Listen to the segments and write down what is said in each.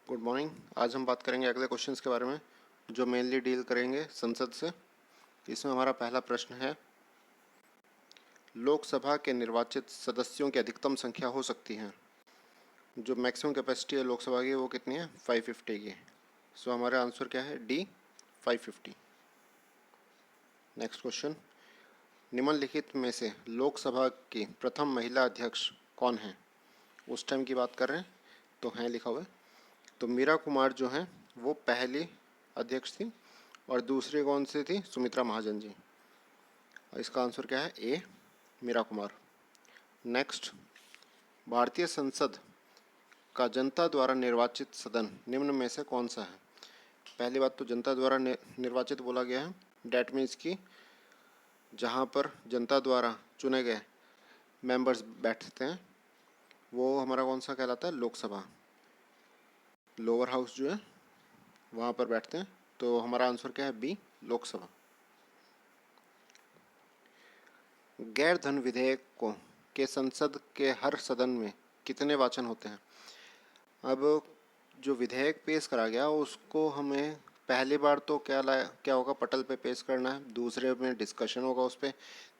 Good morning. आज हम बात करेंगे अगले क्वेश्चंस के बारे में जो मेनली डील करेंगे संसद से। इसमें हमारा पहला प्रश्न है, लोकसभा के निर्वाचित सदस्यों की अधिकतम संख्या हो सकती है। जो मैक्सिमम कैपेसिटी है लोकसभा की वो कितनी है? 550 की। सो हमारा आंसर क्या है? डी, 550। नेक्स्ट क्वेश्चन, निम्नलिखित में से लोकसभा की प्रथम महिला अध्यक्ष कौन है? उस टाइम की बात कर रहे हैं तो हैं लिखा हुआ है। तो मीरा कुमार जो हैं वो पहली अध्यक्ष थी और दूसरी कौन सी थी? सुमित्रा महाजन जी। और इसका आंसर क्या है? ए, मीरा कुमार। नेक्स्ट, भारतीय संसद का जनता द्वारा निर्वाचित सदन निम्न में से कौन सा है? पहली बात तो जनता द्वारा निर्वाचित बोला गया है, डैट मीन्स कि जहाँ पर जनता द्वारा चुने गए मेंबर्स बैठते हैं वो हमारा कौन सा कहलाता है? लोकसभा। लोअर हाउस जो है वहाँ पर बैठते हैं, तो हमारा आंसर क्या है? बी, लोकसभा। गैर धन विधेयक के संसद के हर सदन में कितने वाचन होते हैं? अब जो विधेयक पेश करा गया उसको हमें पहली बार तो क्या होगा? पटल पे पेश करना है, दूसरे में डिस्कशन होगा उस पर,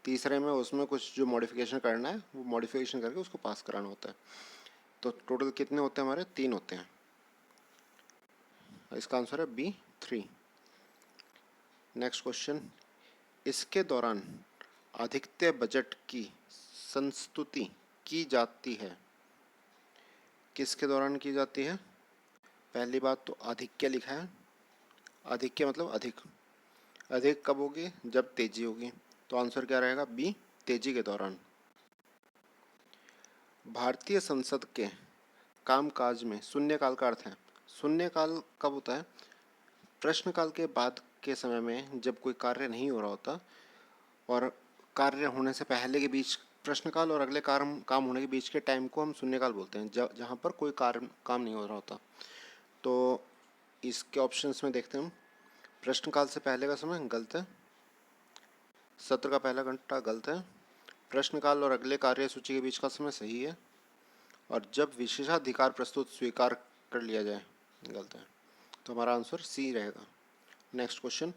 तीसरे में उसमें कुछ जो मॉडिफिकेशन करना है वो मॉडिफिकेशन करके उसको पास कराना होता है। तो टोटल कितने होते हैं? हमारे 3 होते हैं। इसका आंसर है बी, 3। नेक्स्ट क्वेश्चन, इसके दौरान अधिकतम बजट की संस्तुति की जाती है। किसके दौरान की जाती है? पहली बात तो आधिक्य लिखा है। आधिक्य मतलब अधिक। अधिक कब होगी? जब तेजी होगी। तो आंसर क्या रहेगा? बी, तेजी के दौरान। भारतीय संसद के कामकाज में शून्यकाल का अर्थ है। शून्यकाल कब होता है? प्रश्नकाल के बाद के समय में जब कोई कार्य नहीं हो रहा होता और कार्य होने से पहले के बीच, प्रश्नकाल और अगले काम होने के बीच के टाइम को हम शून्यकाल बोलते हैं, जहाँ पर कोई काम नहीं हो रहा होता। तो इसके ऑप्शंस में देखते हैं हम। प्रश्नकाल से पहले का समय गलत है, सत्र का पहला घंटा गलत है, प्रश्नकाल और अगले कार्य सूची के बीच का समय सही है, और जब विशेषाधिकार प्रस्तुत स्वीकार कर लिया जाए गलत है। तो हमारा आंसर सी रहेगा। नेक्स्ट क्वेश्चन,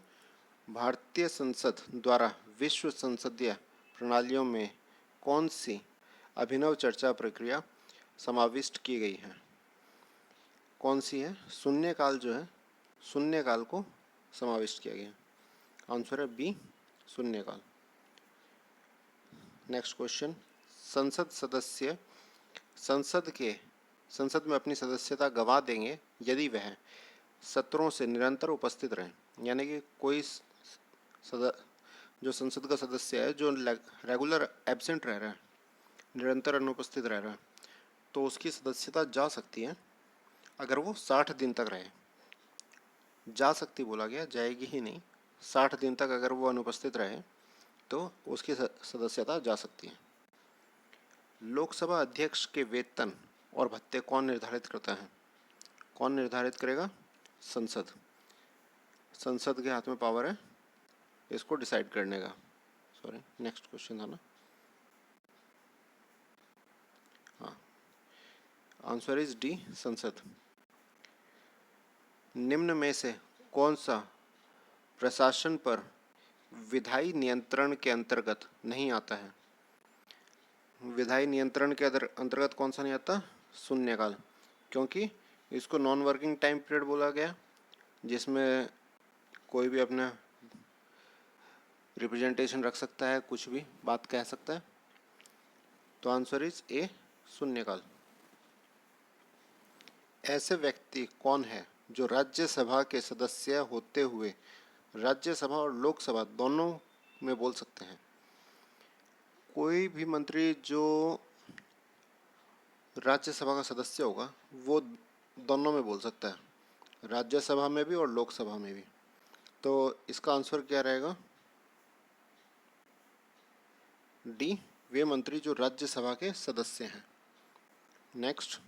भारतीय संसद द्वारा विश्व संसदीय प्रणालियों में कौन सी अभिनव चर्चा प्रक्रिया समाविष्ट की गई है? कौन सी है? शून्यकाल जो है, शून्यकाल को समाविष्ट किया गया। आंसर है बी, शून्यकाल। नेक्स्ट क्वेश्चन, संसद सदस्य संसद में अपनी सदस्यता गंवा देंगे यदि वह सत्रों से निरंतर उपस्थित रहें। यानी कि कोई जो संसद का सदस्य है जो रेगुलर एब्सेंट रह रहा है, निरंतर अनुपस्थित रह रहा है, तो उसकी सदस्यता जा सकती है अगर वो 60 दिन तक रहे। जा सकती बोला गया, जाएगी ही नहीं। 60 दिन तक अगर वो अनुपस्थित रहे तो उसकी सदस्यता जा सकती है। लोकसभा अध्यक्ष के वेतन और भत्ते कौन निर्धारित करता है? कौन निर्धारित करेगा? संसद। संसद के हाथ में पावर है इसको डिसाइड करने का। सॉरी, नेक्स्ट क्वेश्चन था ना। हाँ, आंसर इज डी, संसद। निम्न में से कौन सा प्रशासन पर विधायी नियंत्रण के अंतर्गत नहीं आता है? विधायी नियंत्रण के अंतर्गत कौन सा नहीं आता? शून्यकाल, क्योंकि इसको नॉन वर्किंग टाइम पीरियड बोला गया, जिसमें कोई भी अपना रिप्रेजेंटेशन रख सकता है, कुछ भी बात कह सकता है। तो आंसर इज ए, शून्यकाल। ऐसे व्यक्ति कौन है जो राज्यसभा के सदस्य होते हुए राज्यसभा और लोकसभा दोनों में बोल सकते हैं? कोई भी मंत्री जो राज्यसभा का सदस्य होगा वो दोनों में बोल सकता है, राज्यसभा में भी और लोकसभा में भी। तो इसका आंसर क्या रहेगा? डी, वे मंत्री जो राज्यसभा के सदस्य हैं। नेक्स्ट,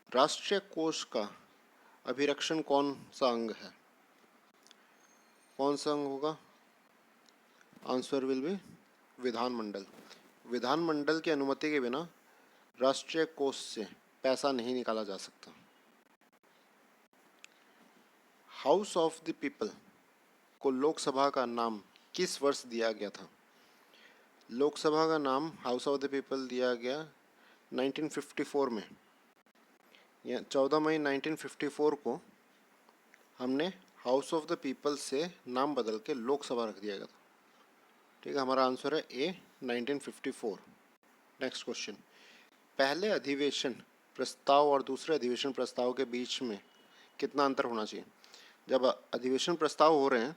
राष्ट्रीय कोष का अभिरक्षण कौन सा अंग है? कौन सा अंग होगा? आंसर विल बी विधानमंडल। विधानमंडल की अनुमति के बिना राष्ट्रीय कोष से पैसा नहीं निकाला जा सकता। हाउस ऑफ द पीपल को लोकसभा का नाम किस वर्ष दिया गया था? लोकसभा का नाम हाउस ऑफ द पीपल दिया गया 1954 में, या 14 मई 1954 को हमने हाउस ऑफ द पीपल से नाम बदल के लोकसभा रख दिया गया था। ठीक है, हमारा आंसर है ए 1954। नेक्स्ट क्वेश्चन, पहले अधिवेशन प्रस्ताव और दूसरे अधिवेशन प्रस्ताव के बीच में कितना अंतर होना चाहिए? जब अधिवेशन प्रस्ताव हो रहे हैं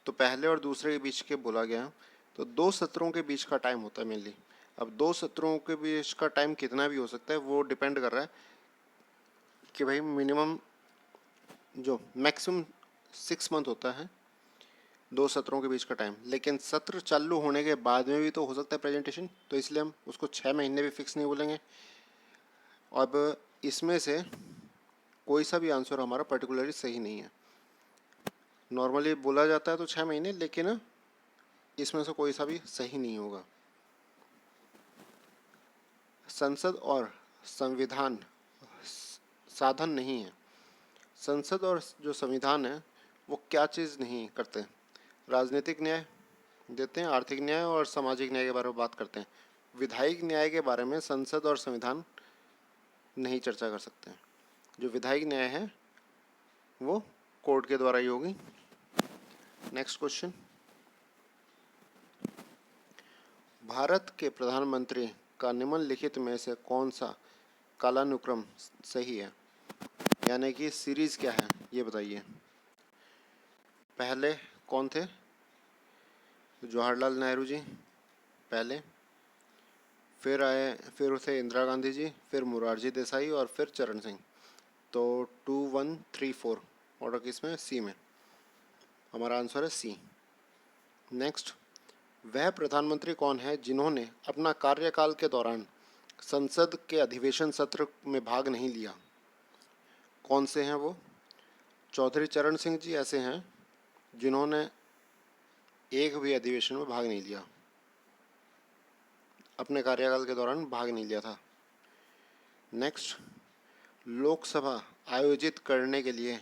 तो पहले और दूसरे के बीच के बोला गया, तो 2 सत्रों के बीच का टाइम होता है मेनली। अब 2 सत्रों के बीच का टाइम कितना भी हो सकता है, वो डिपेंड कर रहा है कि भाई मिनिमम जो मैक्सिमम 6 मंथ होता है 2 सत्रों के बीच का टाइम, लेकिन सत्र चालू होने के बाद में भी तो हो सकता है प्रेजेंटेशन, तो इसलिए हम उसको 6 महीने भी फिक्स नहीं बोलेंगे। अब इसमें से कोई सा भी आंसर हमारा पर्टिकुलरली सही नहीं है। नॉर्मली बोला जाता है तो 6 महीने, लेकिन इसमें से कोई सा भी सही नहीं होगा। संसद और संविधान साधन नहीं है। संसद और जो संविधान है वो क्या चीज़ नहीं करते? राजनीतिक न्याय देते हैं, आर्थिक न्याय और सामाजिक न्याय के बारे में बात करते हैं। विधायिक न्याय के बारे में संसद और संविधान नहीं चर्चा कर सकते हैं। जो विधायिक न्याय है वो कोर्ट के द्वारा ही होगी। नेक्स्ट क्वेश्चन, भारत के प्रधानमंत्री का निम्नलिखित में से कौन सा कालानुक्रम सही है? यानी कि सीरीज क्या है ये बताइए। पहले कौन थे? जवाहरलाल नेहरू जी पहले, फिर उसे इंदिरा गांधी जी, फिर मोरारजी देसाई और फिर चरण सिंह। तो 2 1 3 4 ऑर्डर किसमें? सी में। हमारा आंसर है सी। नेक्स्ट, वह प्रधानमंत्री कौन है जिन्होंने अपना कार्यकाल के दौरान संसद के अधिवेशन सत्र में भाग नहीं लिया? कौन से हैं वो? चौधरी चरण सिंह जी ऐसे हैं जिन्होंने एक भी अधिवेशन में भाग नहीं लिया, अपने कार्यकाल के दौरान भाग नहीं लिया था। नेक्स्ट, लोकसभा आयोजित करने के लिए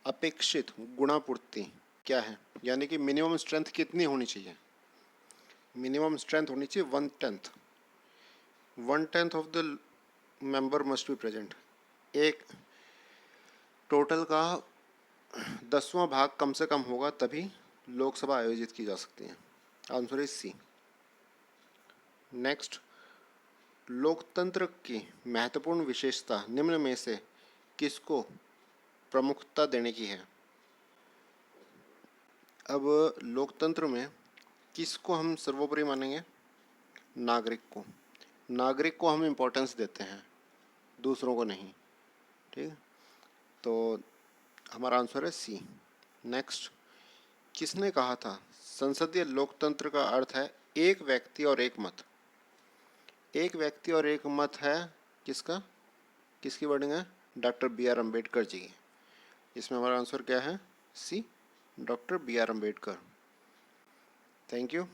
अपेक्षित गुणापूर्ति क्या है? यानी कि मिनिमम स्ट्रेंथ कितनी होनी चाहिए? मिनिमम स्ट्रेंथ होनी चाहिए 1/10 of the member must be present. एक टोटल का 10वां भाग कम से कम होगा तभी लोकसभा आयोजित की जा सकती है। Answer is C. नेक्स्ट, लोकतंत्र की महत्वपूर्ण विशेषता निम्न में से किसको प्रमुखता देने की है? अब लोकतंत्र में किसको हम सर्वोपरि मानेंगे? नागरिक को। नागरिक को हम इम्पोर्टेंस देते हैं, दूसरों को नहीं। ठीक, तो हमारा आंसर है सी। नेक्स्ट, किसने कहा था संसदीय लोकतंत्र का अर्थ है एक व्यक्ति और एक मत? एक व्यक्ति और एक मत है किसका, किसकी वर्डिंग है? Doctor B R Ambedkar ji की। इसमें हमारा आंसर क्या है? C, doctor B R Ambedkar. Thank you.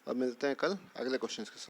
अब मिलते हैं कल अगले क्वेश्चन के साथ।